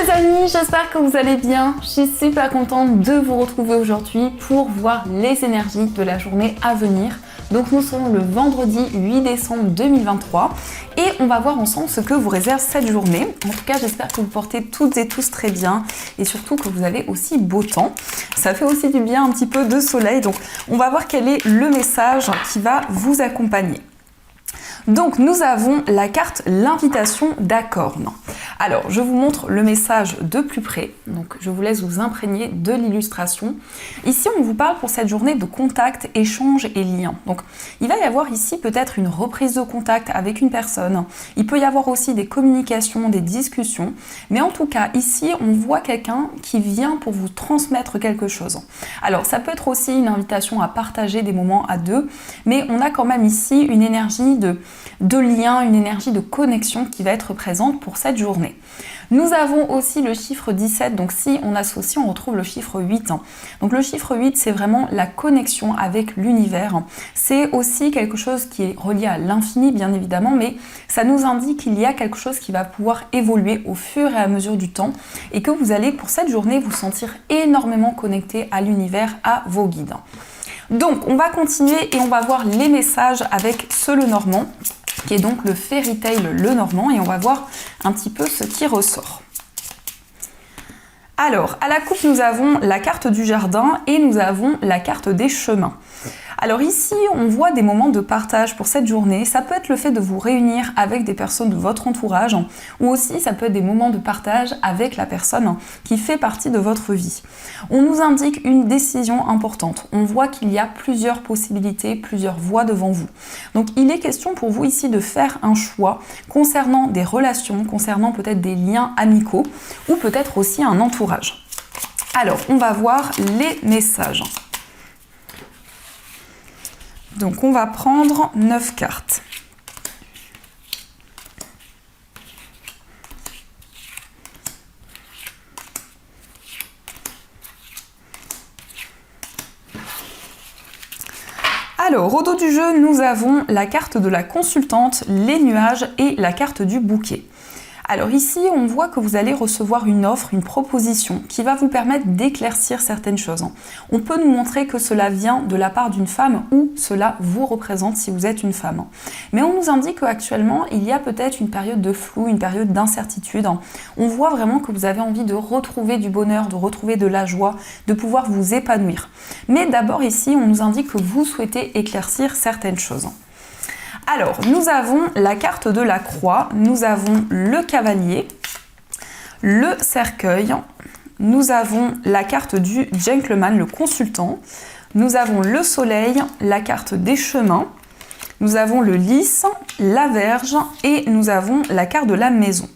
les amis, j'espère que vous allez bien. Je suis super contente de vous retrouver aujourd'hui pour voir les énergies de la journée à venir. Donc nous serons le vendredi 8 décembre 2023 et on va voir ensemble ce que vous réserve cette journée. En tout cas, j'espère que vous portez toutes et tous très bien et surtout que vous avez aussi beau temps. Ça fait aussi du bien un petit peu de soleil. Donc on va voir quel est le message qui va vous accompagner. Donc nous avons la carte l'invitation d'Acorn. Alors je vous montre le message de plus près, donc je vous laisse vous imprégner de l'illustration. Ici on vous parle pour cette journée de contact, échange et lien. Donc il va y avoir ici peut-être une reprise de contact avec une personne, il peut y avoir aussi des communications, des discussions, mais en tout cas ici on voit quelqu'un qui vient pour vous transmettre quelque chose. Alors ça peut être aussi une invitation à partager des moments à deux, mais on a quand même ici une énergie de lien, une énergie de connexion qui va être présente pour cette journée. Nous avons aussi le chiffre 17, donc si on associe, on retrouve le chiffre 8. Donc le chiffre 8, c'est vraiment la connexion avec l'univers. C'est aussi quelque chose qui est relié à l'infini, bien évidemment, mais ça nous indique qu'il y a quelque chose qui va pouvoir évoluer au fur et à mesure du temps et que vous allez, pour cette journée, vous sentir énormément connecté à l'univers, à vos guides. Donc on va continuer et on va voir les messages avec ce Lenormand, qui est donc le Fairy Tail Lenormand, et on va voir un petit peu ce qui ressort. Alors, à la coupe, nous avons la carte du jardin et nous avons la carte des chemins. Alors ici, on voit des moments de partage pour cette journée. Ça peut être le fait de vous réunir avec des personnes de votre entourage, ou aussi ça peut être des moments de partage avec la personne qui fait partie de votre vie. On nous indique une décision importante. On voit qu'il y a plusieurs possibilités, plusieurs voies devant vous. Donc il est question pour vous ici de faire un choix concernant des relations, concernant peut-être des liens amicaux, ou peut-être aussi un entourage. Alors, on va voir les messages. Donc on va prendre 9 cartes. Alors au dos du jeu, nous avons la carte de la consultante, les nuages et la carte du bouquet. Alors ici, on voit que vous allez recevoir une offre, une proposition qui va vous permettre d'éclaircir certaines choses. On peut nous montrer que cela vient de la part d'une femme ou cela vous représente si vous êtes une femme. Mais on nous indique qu'actuellement, il y a peut-être une période de flou, une période d'incertitude. On voit vraiment que vous avez envie de retrouver du bonheur, de retrouver de la joie, de pouvoir vous épanouir. Mais d'abord ici, on nous indique que vous souhaitez éclaircir certaines choses. Alors, nous avons la carte de la croix, nous avons le cavalier, le cercueil, nous avons la carte du gentleman, le consultant, nous avons le soleil, la carte des chemins, nous avons le lys, la verge et nous avons la carte de la maison.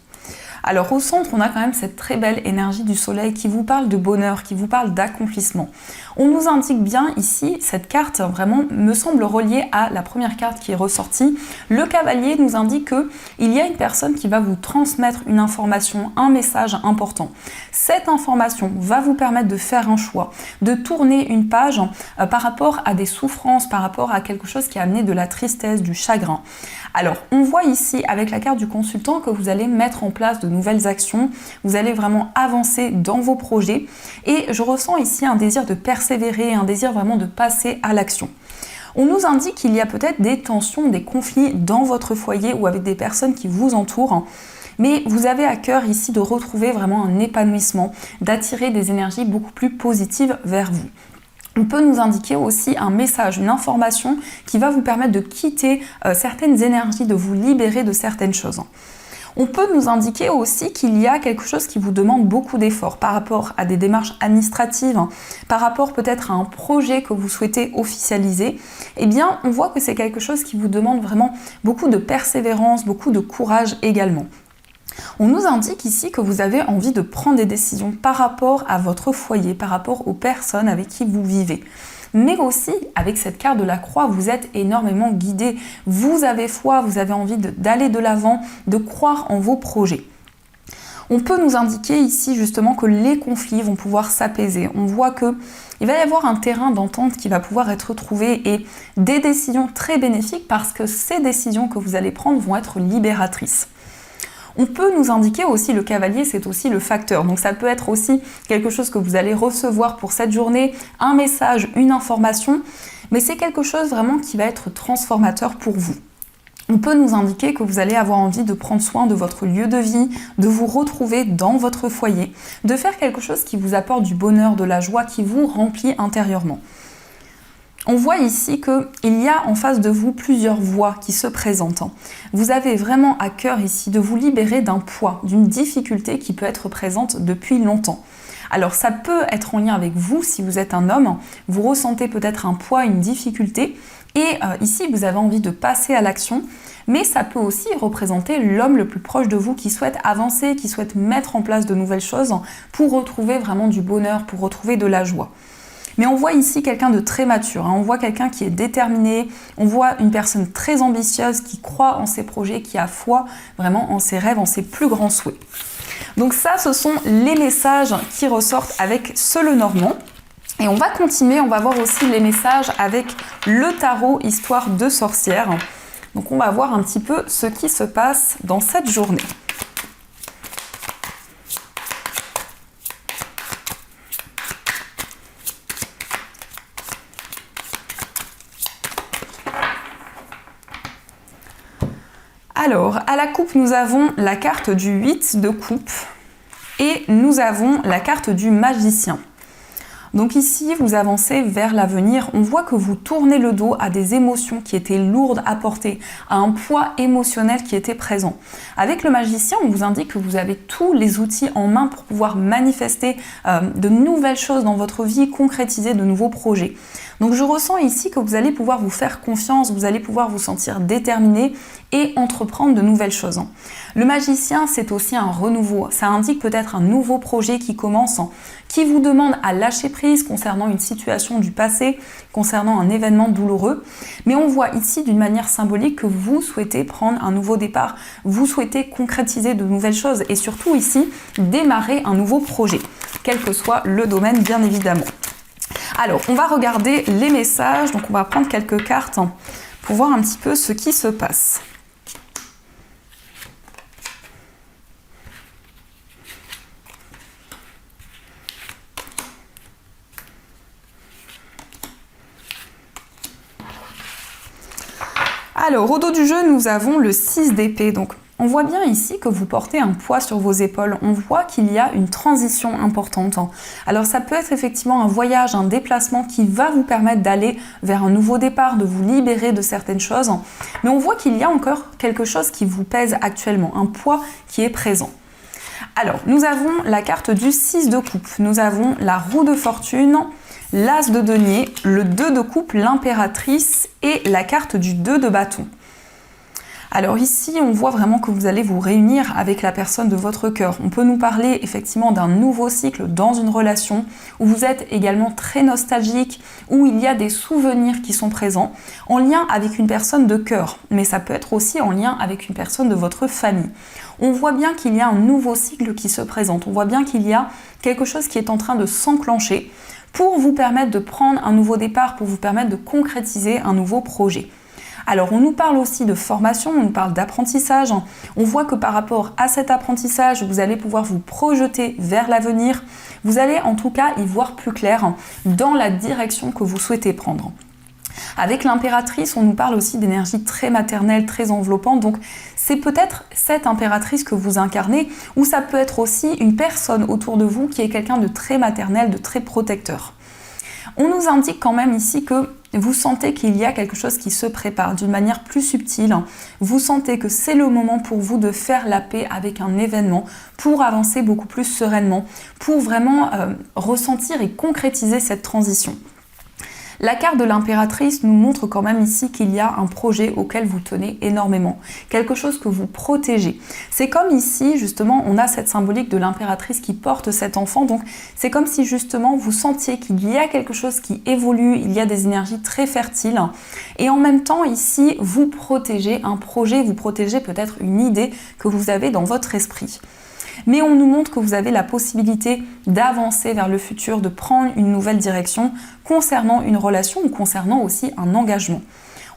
Alors au centre, on a quand même cette très belle énergie du soleil qui vous parle de bonheur, qui vous parle d'accomplissement. On nous indique bien ici, cette carte vraiment me semble reliée à la première carte qui est ressortie. Le cavalier nous indique qu'il y a une personne qui va vous transmettre une information, un message important. Cette information va vous permettre de faire un choix, de tourner une page par rapport à des souffrances, par rapport à quelque chose qui a amené de la tristesse, du chagrin. Alors, on voit ici avec la carte du consultant que vous allez mettre en place de nouvelles actions, vous allez vraiment avancer dans vos projets et je ressens ici un désir de persévérer, un désir vraiment de passer à l'action. On nous indique qu'il y a peut-être des tensions, des conflits dans votre foyer ou avec des personnes qui vous entourent, mais vous avez à cœur ici de retrouver vraiment un épanouissement, d'attirer des énergies beaucoup plus positives vers vous. On peut nous indiquer aussi un message, une information qui va vous permettre de quitter certaines énergies, de vous libérer de certaines choses. On peut nous indiquer aussi qu'il y a quelque chose qui vous demande beaucoup d'efforts par rapport à des démarches administratives, par rapport peut-être à un projet que vous souhaitez officialiser. Eh bien, on voit que c'est quelque chose qui vous demande vraiment beaucoup de persévérance, beaucoup de courage également. On nous indique ici que vous avez envie de prendre des décisions par rapport à votre foyer, par rapport aux personnes avec qui vous vivez. Mais aussi, avec cette carte de la croix, vous êtes énormément guidé. Vous avez foi, vous avez envie d'aller de l'avant, de croire en vos projets. On peut nous indiquer ici justement que les conflits vont pouvoir s'apaiser. On voit qu'il va y avoir un terrain d'entente qui va pouvoir être trouvé et des décisions très bénéfiques parce que ces décisions que vous allez prendre vont être libératrices. On peut nous indiquer aussi, le cavalier, c'est aussi le facteur. Donc ça peut être aussi quelque chose que vous allez recevoir pour cette journée, un message, une information, mais c'est quelque chose vraiment qui va être transformateur pour vous. On peut nous indiquer que vous allez avoir envie de prendre soin de votre lieu de vie, de vous retrouver dans votre foyer, de faire quelque chose qui vous apporte du bonheur, de la joie, qui vous remplit intérieurement. On voit ici qu'il y a en face de vous plusieurs voies qui se présentent. Vous avez vraiment à cœur ici de vous libérer d'un poids, d'une difficulté qui peut être présente depuis longtemps. Alors ça peut être en lien avec vous si vous êtes un homme, vous ressentez peut-être un poids, une difficulté, et ici vous avez envie de passer à l'action, mais ça peut aussi représenter l'homme le plus proche de vous qui souhaite avancer, qui souhaite mettre en place de nouvelles choses pour retrouver vraiment du bonheur, pour retrouver de la joie. Mais on voit ici quelqu'un de très mature, on voit quelqu'un qui est déterminé, on voit une personne très ambitieuse qui croit en ses projets, qui a foi vraiment en ses rêves, en ses plus grands souhaits. Donc ça, ce sont les messages qui ressortent avec ce Lenormand. Et on va continuer, on va voir aussi les messages avec le tarot Histoire de sorcière. Donc on va voir un petit peu ce qui se passe dans cette journée. Alors, à la coupe, nous avons la carte du 8 de coupe et nous avons la carte du magicien. Donc ici, vous avancez vers l'avenir. On voit que vous tournez le dos à des émotions qui étaient lourdes à porter, à un poids émotionnel qui était présent. Avec le magicien, on vous indique que vous avez tous les outils en main pour pouvoir manifester de nouvelles choses dans votre vie, concrétiser de nouveaux projets. Donc je ressens ici que vous allez pouvoir vous faire confiance, vous allez pouvoir vous sentir déterminé et entreprendre de nouvelles choses. Le magicien, c'est aussi un renouveau. Ça indique peut-être un nouveau projet qui commence, qui vous demande à lâcher prise concernant une situation du passé, concernant un événement douloureux. Mais on voit ici d'une manière symbolique que vous souhaitez prendre un nouveau départ, vous souhaitez concrétiser de nouvelles choses et surtout ici, démarrer un nouveau projet, quel que soit le domaine bien évidemment. Alors, on va regarder les messages, donc on va prendre quelques cartes pour voir un petit peu ce qui se passe. Alors, au dos du jeu, nous avons le 6 d'épée. Donc, on voit bien ici que vous portez un poids sur vos épaules. On voit qu'il y a une transition importante. Alors, ça peut être effectivement un voyage, un déplacement qui va vous permettre d'aller vers un nouveau départ, de vous libérer de certaines choses. Mais on voit qu'il y a encore quelque chose qui vous pèse actuellement, un poids qui est présent. Alors, nous avons la carte du 6 de coupe. Nous avons la roue de fortune, l'as de denier, le 2 de coupe, l'impératrice et la carte du 2 de bâton. Alors ici, on voit vraiment que vous allez vous réunir avec la personne de votre cœur. On peut nous parler effectivement d'un nouveau cycle dans une relation où vous êtes également très nostalgique, où il y a des souvenirs qui sont présents en lien avec une personne de cœur, mais ça peut être aussi en lien avec une personne de votre famille. On voit bien qu'il y a un nouveau cycle qui se présente, on voit bien qu'il y a quelque chose qui est en train de s'enclencher pour vous permettre de prendre un nouveau départ, pour vous permettre de concrétiser un nouveau projet. Alors on nous parle aussi de formation, on nous parle d'apprentissage. On voit que par rapport à cet apprentissage, vous allez pouvoir vous projeter vers l'avenir. Vous allez en tout cas y voir plus clair dans la direction que vous souhaitez prendre. Avec l'impératrice, on nous parle aussi d'énergie très maternelle, très enveloppante. Donc c'est peut-être cette impératrice que vous incarnez, ou ça peut être aussi une personne autour de vous qui est quelqu'un de très maternel, de très protecteur. On nous indique quand même ici que vous sentez qu'il y a quelque chose qui se prépare d'une manière plus subtile. Vous sentez que c'est le moment pour vous de faire la paix avec un événement, pour avancer beaucoup plus sereinement, pour vraiment ressentir et concrétiser cette transition. La carte de l'impératrice nous montre quand même ici qu'il y a un projet auquel vous tenez énormément, quelque chose que vous protégez. C'est comme ici, justement, on a cette symbolique de l'impératrice qui porte cet enfant, donc c'est comme si justement vous sentiez qu'il y a quelque chose qui évolue, il y a des énergies très fertiles, et en même temps ici, vous protégez un projet, vous protégez peut-être une idée que vous avez dans votre esprit. Mais on nous montre que vous avez la possibilité d'avancer vers le futur, de prendre une nouvelle direction concernant une relation ou concernant aussi un engagement.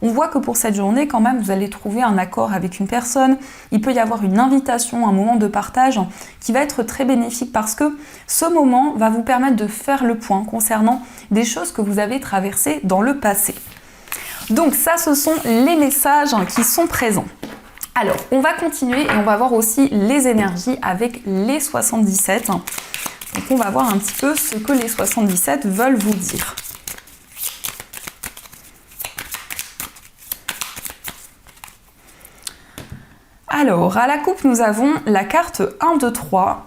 On voit que pour cette journée, quand même, vous allez trouver un accord avec une personne. Il peut y avoir une invitation, un moment de partage qui va être très bénéfique parce que ce moment va vous permettre de faire le point concernant des choses que vous avez traversées dans le passé. Donc ça, ce sont les messages qui sont présents. Alors, on va continuer et on va voir aussi les énergies avec les 77. Donc on va voir un petit peu ce que les 77 veulent vous dire. Alors, à la coupe, nous avons la carte 1, 2, 3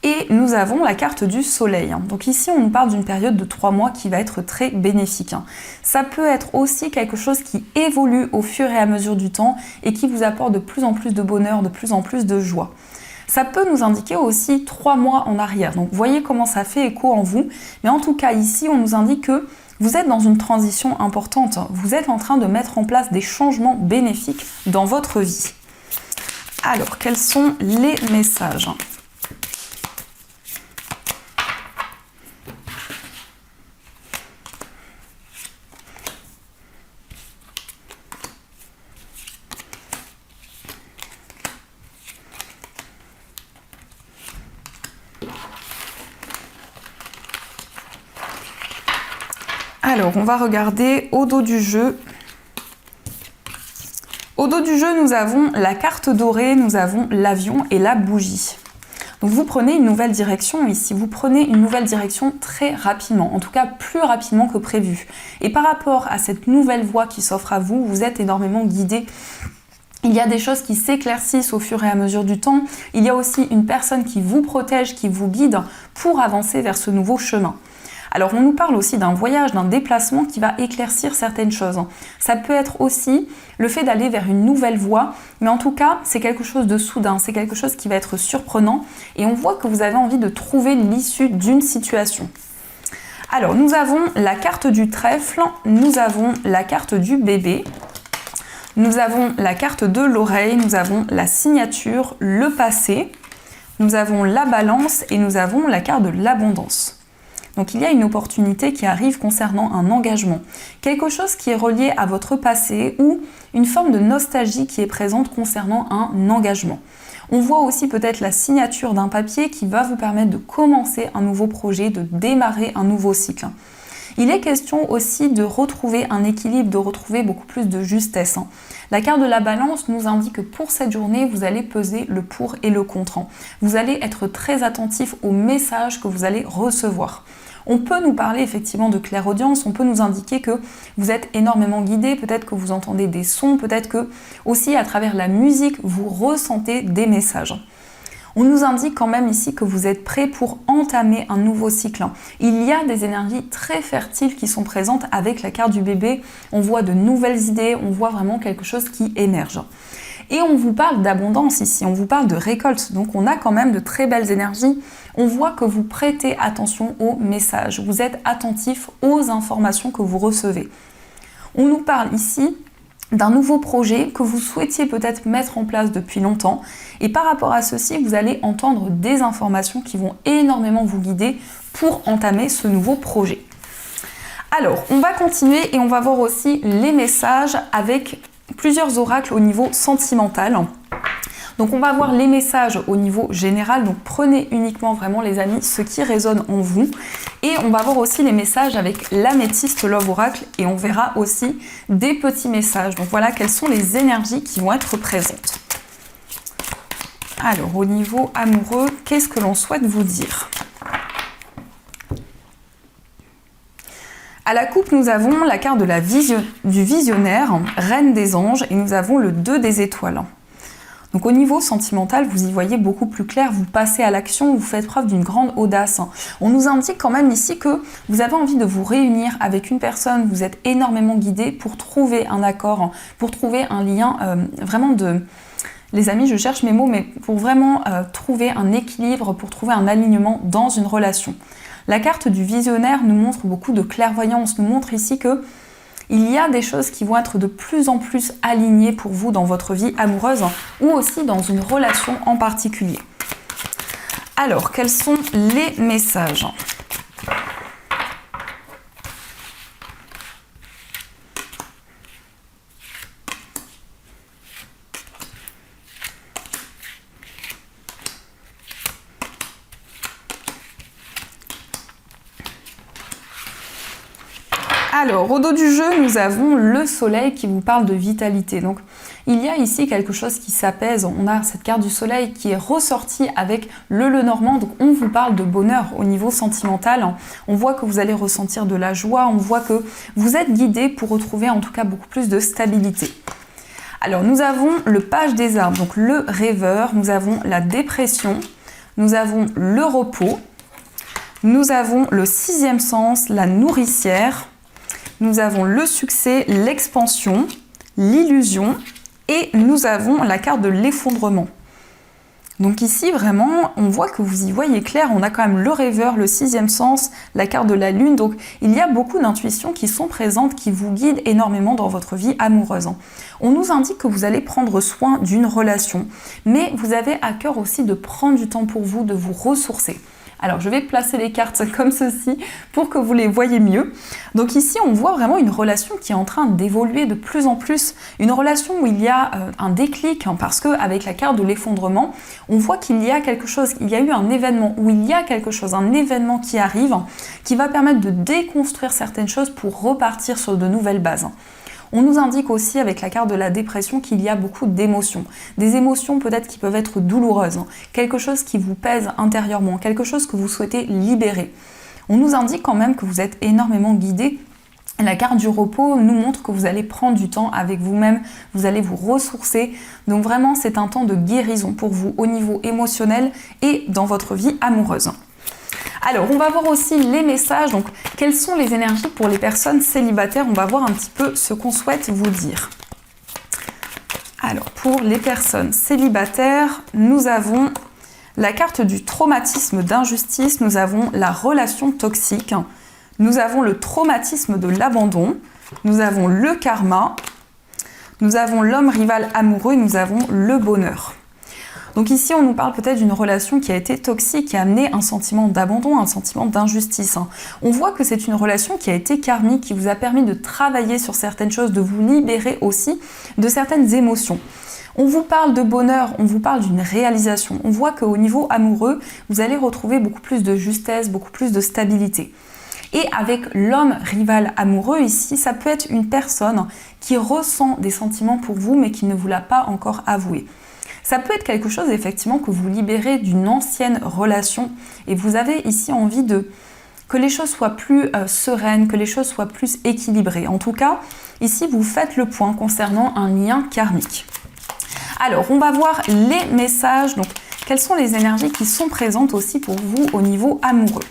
et nous avons la carte du soleil. Donc ici, on nous parle d'une période de 3 mois qui va être très bénéfique. Ça peut être aussi quelque chose qui évolue au fur et à mesure du temps et qui vous apporte de plus en plus de bonheur, de plus en plus de joie. Ça peut nous indiquer aussi 3 mois en arrière. Donc, vous voyez comment ça fait écho en vous. Mais en tout cas, ici, on nous indique que vous êtes dans une transition importante. Vous êtes en train de mettre en place des changements bénéfiques dans votre vie. Alors, quels sont les messages ? Alors, on va regarder au dos du jeu. Au dos du jeu, nous avons la carte dorée, nous avons l'avion et la bougie. Donc vous prenez une nouvelle direction ici, vous prenez une nouvelle direction très rapidement, en tout cas plus rapidement que prévu. Et par rapport à cette nouvelle voie qui s'offre à vous, vous êtes énormément guidé. Il y a des choses qui s'éclaircissent au fur et à mesure du temps. Il y a aussi une personne qui vous protège, qui vous guide pour avancer vers ce nouveau chemin. Alors on nous parle aussi d'un voyage, d'un déplacement qui va éclaircir certaines choses. Ça peut être aussi le fait d'aller vers une nouvelle voie, mais en tout cas c'est quelque chose de soudain, c'est quelque chose qui va être surprenant et on voit que vous avez envie de trouver l'issue d'une situation. Alors nous avons la carte du trèfle, nous avons la carte du bébé, nous avons la carte de l'oreille, nous avons la signature, le passé, nous avons la balance et nous avons la carte de l'abondance. Donc il y a une opportunité qui arrive concernant un engagement, quelque chose qui est relié à votre passé ou une forme de nostalgie qui est présente concernant un engagement. On voit aussi peut-être la signature d'un papier qui va vous permettre de commencer un nouveau projet, de démarrer un nouveau cycle. Il est question aussi de retrouver un équilibre, de retrouver beaucoup plus de justesse. La carte de la balance nous indique que pour cette journée, vous allez peser le pour et le contre. Vous allez être très attentif aux messages que vous allez recevoir. On peut nous parler effectivement de clairaudience, on peut nous indiquer que vous êtes énormément guidé, peut-être que vous entendez des sons, peut-être que aussi à travers la musique, vous ressentez des messages. On nous indique quand même ici que vous êtes prêt pour entamer un nouveau cycle. Il y a des énergies très fertiles qui sont présentes avec la carte du bébé. On voit de nouvelles idées, on voit vraiment quelque chose qui émerge. Et on vous parle d'abondance ici, on vous parle de récolte. Donc on a quand même de très belles énergies. On voit que vous prêtez attention aux messages. Vous êtes attentif aux informations que vous recevez. On nous parle ici d'un nouveau projet que vous souhaitiez peut-être mettre en place depuis longtemps. Et par rapport à ceci, vous allez entendre des informations qui vont énormément vous guider pour entamer ce nouveau projet. Alors, on va continuer et on va voir aussi les messages avec plusieurs oracles au niveau sentimental. Donc on va voir les messages au niveau général, donc prenez uniquement vraiment les amis ce qui résonne en vous. Et on va voir aussi les messages avec l'améthyste Love Oracle et on verra aussi des petits messages. Donc voilà quelles sont les énergies qui vont être présentes. Alors au niveau amoureux, qu'est-ce que l'on souhaite vous dire ? À la coupe, nous avons la carte de du visionnaire, reine des anges, et nous avons le 2 des étoiles. Donc au niveau sentimental, vous y voyez beaucoup plus clair, vous passez à l'action, vous faites preuve d'une grande audace. On nous indique quand même ici que vous avez envie de vous réunir avec une personne, vous êtes énormément guidé pour trouver un accord, pour trouver un lien vraiment de... Les amis, je cherche mes mots, mais pour vraiment trouver un équilibre, pour trouver un alignement dans une relation. La carte du visionnaire nous montre beaucoup de clairvoyance, nous montre ici que il y a des choses qui vont être de plus en plus alignées pour vous dans votre vie amoureuse ou aussi dans une relation en particulier. Alors, quels sont les messages ? Alors, au dos du jeu, nous avons le soleil qui vous parle de vitalité. Donc, il y a ici quelque chose qui s'apaise. On a cette carte du soleil qui est ressortie avec le Lenormand. Donc, on vous parle de bonheur au niveau sentimental. On voit que vous allez ressentir de la joie. On voit que vous êtes guidé pour retrouver en tout cas beaucoup plus de stabilité. Alors, nous avons le page des arbres, donc le rêveur. Nous avons la dépression. Nous avons le repos. Nous avons le sixième sens, la nourricière. Nous avons le succès, l'expansion, l'illusion et nous avons la carte de l'effondrement. Donc ici, vraiment, on voit que vous y voyez clair. On a quand même le rêveur, le sixième sens, la carte de la lune. Donc il y a beaucoup d'intuitions qui sont présentes, qui vous guident énormément dans votre vie amoureuse. On nous indique que vous allez prendre soin d'une relation, mais vous avez à cœur aussi de prendre du temps pour vous, de vous ressourcer. Alors, je vais placer les cartes comme ceci pour que vous les voyez mieux. Donc ici, on voit vraiment une relation qui est en train d'évoluer de plus en plus. Une relation où il y a un déclic, parce qu'avec la carte de l'effondrement, on voit qu'il y a quelque chose, il y a eu un événement, où il y a quelque chose, un événement qui arrive, qui va permettre de déconstruire certaines choses pour repartir sur de nouvelles bases. On nous indique aussi avec la carte de la dépression qu'il y a beaucoup d'émotions. Des émotions peut-être qui peuvent être douloureuses, quelque chose qui vous pèse intérieurement, quelque chose que vous souhaitez libérer. On nous indique quand même que vous êtes énormément guidé. La carte du repos nous montre que vous allez prendre du temps avec vous-même, vous allez vous ressourcer. Donc vraiment, c'est un temps de guérison pour vous au niveau émotionnel et dans votre vie amoureuse. Alors, on va voir aussi les messages. Donc, quelles sont les énergies pour les personnes célibataires? On va voir un petit peu ce qu'on souhaite vous dire. Alors, pour les personnes célibataires, nous avons la carte du traumatisme d'injustice, nous avons la relation toxique, nous avons le traumatisme de l'abandon, nous avons le karma, nous avons l'homme rival amoureux, nous avons le bonheur. Donc ici, on nous parle peut-être d'une relation qui a été toxique, qui a amené un sentiment d'abandon, un sentiment d'injustice. On voit que c'est une relation qui a été karmique, qui vous a permis de travailler sur certaines choses, de vous libérer aussi de certaines émotions. On vous parle de bonheur, on vous parle d'une réalisation. On voit qu'au niveau amoureux, vous allez retrouver beaucoup plus de justesse, beaucoup plus de stabilité. Et avec l'homme rival amoureux ici, ça peut être une personne qui ressent des sentiments pour vous, mais qui ne vous l'a pas encore avoué. Ça peut être quelque chose effectivement que vous libérez d'une ancienne relation et vous avez ici envie que les choses soient plus sereines, que les choses soient plus équilibrées. En tout cas, ici vous faites le point concernant un lien karmique. Alors, on va voir les messages. Donc, quelles sont les énergies qui sont présentes aussi pour vous au niveau amoureux?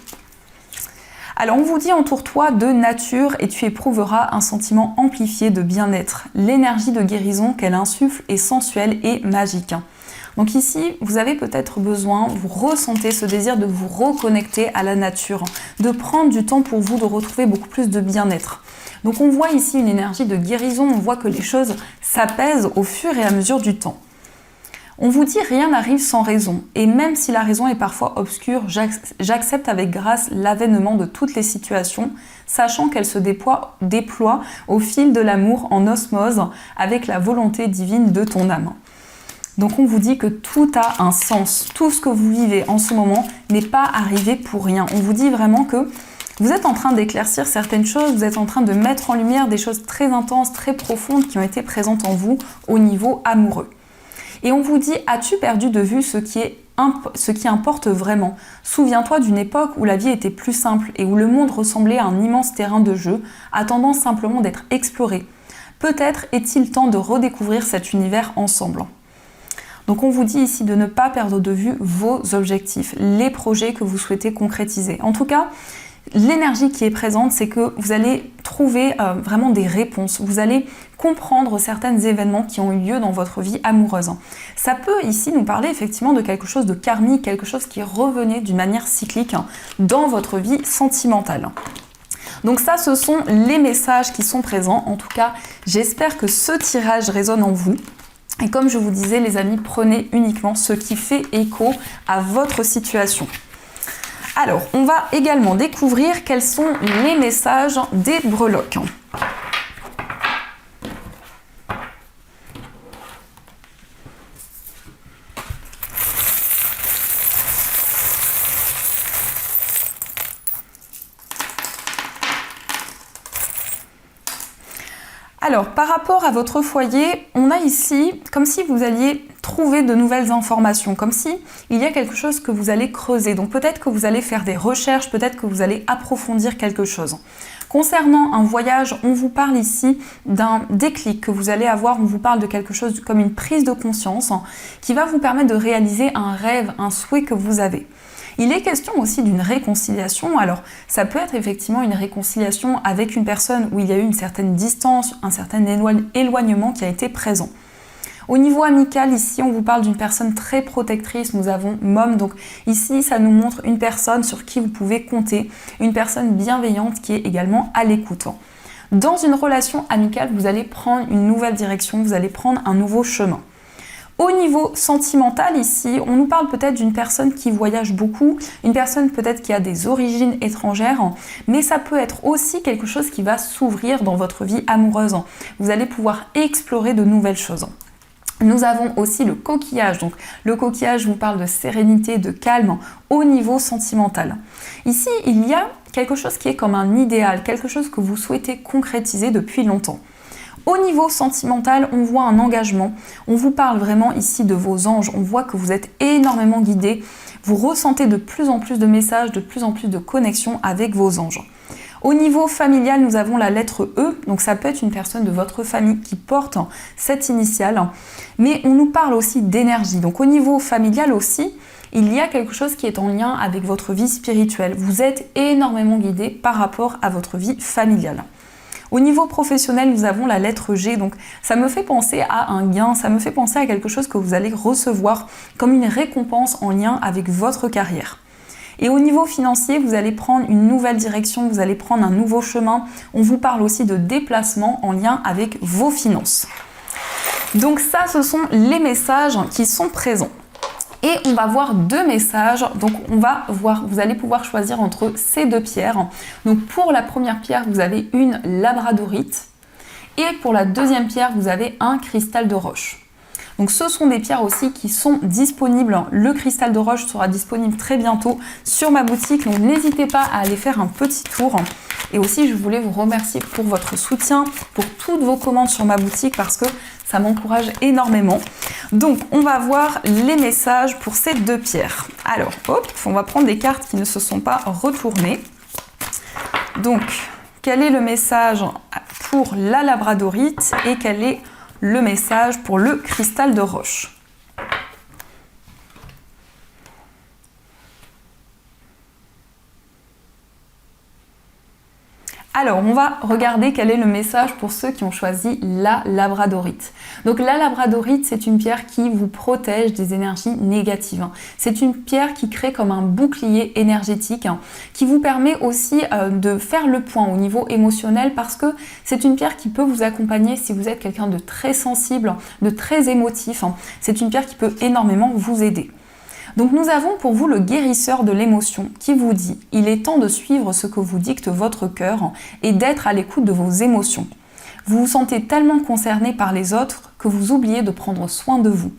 Alors, on vous dit entoure-toi de nature et tu éprouveras un sentiment amplifié de bien-être. L'énergie de guérison qu'elle insuffle est sensuelle et magique. Donc ici, vous avez peut-être besoin, vous ressentez ce désir de vous reconnecter à la nature, de prendre du temps pour vous, de retrouver beaucoup plus de bien-être. Donc on voit ici une énergie de guérison, on voit que les choses s'apaisent au fur et à mesure du temps. On vous dit rien n'arrive sans raison, et même si la raison est parfois obscure, j'accepte avec grâce l'avènement de toutes les situations, sachant qu'elles se déploient au fil de l'amour en osmose avec la volonté divine de ton âme. Donc on vous dit que tout a un sens, tout ce que vous vivez en ce moment n'est pas arrivé pour rien. On vous dit vraiment que vous êtes en train d'éclaircir certaines choses, vous êtes en train de mettre en lumière des choses très intenses, très profondes qui ont été présentes en vous au niveau amoureux. Et on vous dit, as-tu perdu de vue ce qui importe vraiment? Souviens-toi d'une époque où la vie était plus simple et où le monde ressemblait à un immense terrain de jeu, attendant simplement d'être exploré. Peut-être est-il temps de redécouvrir cet univers ensemble. Donc on vous dit ici de ne pas perdre de vue vos objectifs, les projets que vous souhaitez concrétiser. En tout cas, l'énergie qui est présente, c'est que vous allez trouver vraiment des réponses. Vous allez comprendre certains événements qui ont eu lieu dans votre vie amoureuse. Ça peut ici nous parler effectivement de quelque chose de karmique, quelque chose qui revenait d'une manière cyclique dans votre vie sentimentale. Donc ça, ce sont les messages qui sont présents. En tout cas, j'espère que ce tirage résonne en vous. Et comme je vous disais, les amis, prenez uniquement ce qui fait écho à votre situation. Alors, on va également découvrir quels sont les messages des breloques. Alors, par rapport à votre foyer, on a ici comme si vous alliez trouver de nouvelles informations, comme si il y a quelque chose que vous allez creuser. Donc peut-être que vous allez faire des recherches, peut-être que vous allez approfondir quelque chose. Concernant un voyage, on vous parle ici d'un déclic que vous allez avoir, on vous parle de quelque chose comme une prise de conscience qui va vous permettre de réaliser un rêve, un souhait que vous avez. Il est question aussi d'une réconciliation. Alors, ça peut être effectivement une réconciliation avec une personne où il y a eu une certaine distance, un certain éloignement qui a été présent. Au niveau amical, ici, on vous parle d'une personne très protectrice. Nous avons Mom, donc ici, ça nous montre une personne sur qui vous pouvez compter, une personne bienveillante qui est également à l'écoute. Dans une relation amicale, vous allez prendre une nouvelle direction, vous allez prendre un nouveau chemin. Au niveau sentimental, ici, on nous parle peut-être d'une personne qui voyage beaucoup, une personne peut-être qui a des origines étrangères, mais ça peut être aussi quelque chose qui va s'ouvrir dans votre vie amoureuse. Vous allez pouvoir explorer de nouvelles choses. Nous avons aussi le coquillage. Donc, le coquillage vous parle de sérénité, de calme au niveau sentimental. Ici, il y a quelque chose qui est comme un idéal, quelque chose que vous souhaitez concrétiser depuis longtemps. Au niveau sentimental, on voit un engagement. On vous parle vraiment ici de vos anges. On voit que vous êtes énormément guidés. Vous ressentez de plus en plus de messages, de plus en plus de connexions avec vos anges. Au niveau familial, nous avons la lettre E. Donc ça peut être une personne de votre famille qui porte cette initiale. Mais on nous parle aussi d'énergie. Donc au niveau familial aussi, il y a quelque chose qui est en lien avec votre vie spirituelle. Vous êtes énormément guidés par rapport à votre vie familiale. Au niveau professionnel, nous avons la lettre G, donc ça me fait penser à un gain, ça me fait penser à quelque chose que vous allez recevoir comme une récompense en lien avec votre carrière. Et au niveau financier, vous allez prendre une nouvelle direction, vous allez prendre un nouveau chemin. On vous parle aussi de déplacement en lien avec vos finances. Donc ça, ce sont les messages qui sont présents. Et on va voir deux messages, donc vous allez pouvoir choisir entre ces deux pierres. Donc pour la première pierre, vous avez une labradorite et pour la deuxième pierre, vous avez un cristal de roche. Donc ce sont des pierres aussi qui sont disponibles. Le cristal de roche sera disponible très bientôt sur ma boutique, donc n'hésitez pas à aller faire un petit tour. Et aussi, je voulais vous remercier pour votre soutien, pour toutes vos commandes sur ma boutique parce que ça m'encourage énormément. Donc, on va voir les messages pour ces deux pierres. Alors, hop, on va prendre des cartes qui ne se sont pas retournées. Donc, quel est le message pour la labradorite et quel est le message pour le cristal de roche? Alors, on va regarder quel est le message pour ceux qui ont choisi la labradorite. Donc la labradorite, c'est une pierre qui vous protège des énergies négatives. C'est une pierre qui crée comme un bouclier énergétique, qui vous permet aussi de faire le point au niveau émotionnel parce que c'est une pierre qui peut vous accompagner si vous êtes quelqu'un de très sensible, de très émotif. C'est une pierre qui peut énormément vous aider. Donc nous avons pour vous le guérisseur de l'émotion qui vous dit « Il est temps de suivre ce que vous dicte votre cœur et d'être à l'écoute de vos émotions. Vous vous sentez tellement concerné par les autres que vous oubliez de prendre soin de vous.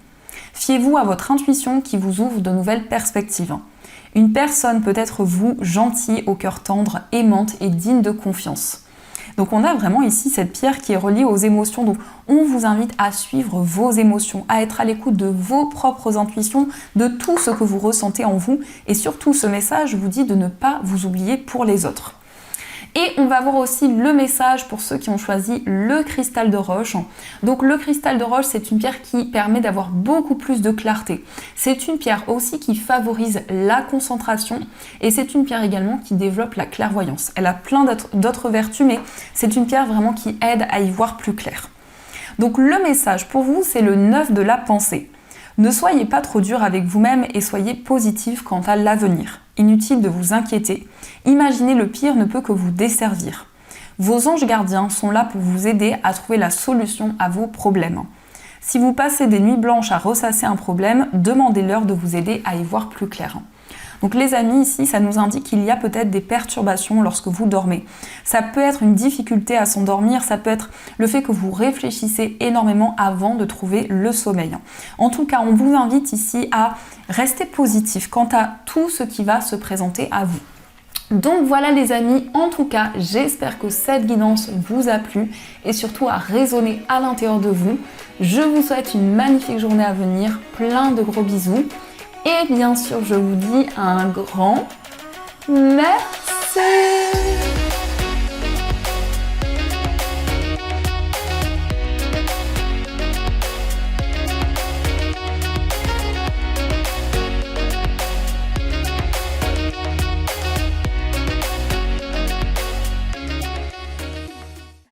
Fiez-vous à votre intuition qui vous ouvre de nouvelles perspectives. Une personne peut être vous, gentil, au cœur tendre, aimante et digne de confiance. » Donc on a vraiment ici cette pierre qui est reliée aux émotions. Donc on vous invite à suivre vos émotions, à être à l'écoute de vos propres intuitions, de tout ce que vous ressentez en vous. Et surtout, ce message vous dit de ne pas vous oublier pour les autres. Et on va voir aussi le message pour ceux qui ont choisi le cristal de roche. Donc le cristal de roche, c'est une pierre qui permet d'avoir beaucoup plus de clarté. C'est une pierre aussi qui favorise la concentration et c'est une pierre également qui développe la clairvoyance. Elle a plein d'autres vertus, mais c'est une pierre vraiment qui aide à y voir plus clair. Donc le message pour vous, c'est le 9 de la pensée. Ne soyez pas trop dur avec vous-même et soyez positif quant à l'avenir. Inutile de vous inquiéter. Imaginer le pire ne peut que vous desservir. Vos anges gardiens sont là pour vous aider à trouver la solution à vos problèmes. Si vous passez des nuits blanches à ressasser un problème, demandez-leur de vous aider à y voir plus clair. Donc les amis, ici, ça nous indique qu'il y a peut-être des perturbations lorsque vous dormez. Ça peut être une difficulté à s'endormir, ça peut être le fait que vous réfléchissez énormément avant de trouver le sommeil. En tout cas, on vous invite ici à rester positif quant à tout ce qui va se présenter à vous. Donc voilà les amis, en tout cas j'espère que cette guidance vous a plu et surtout a résonné à l'intérieur de vous. Je vous souhaite une magnifique journée à venir, plein de gros bisous et bien sûr je vous dis un grand merci.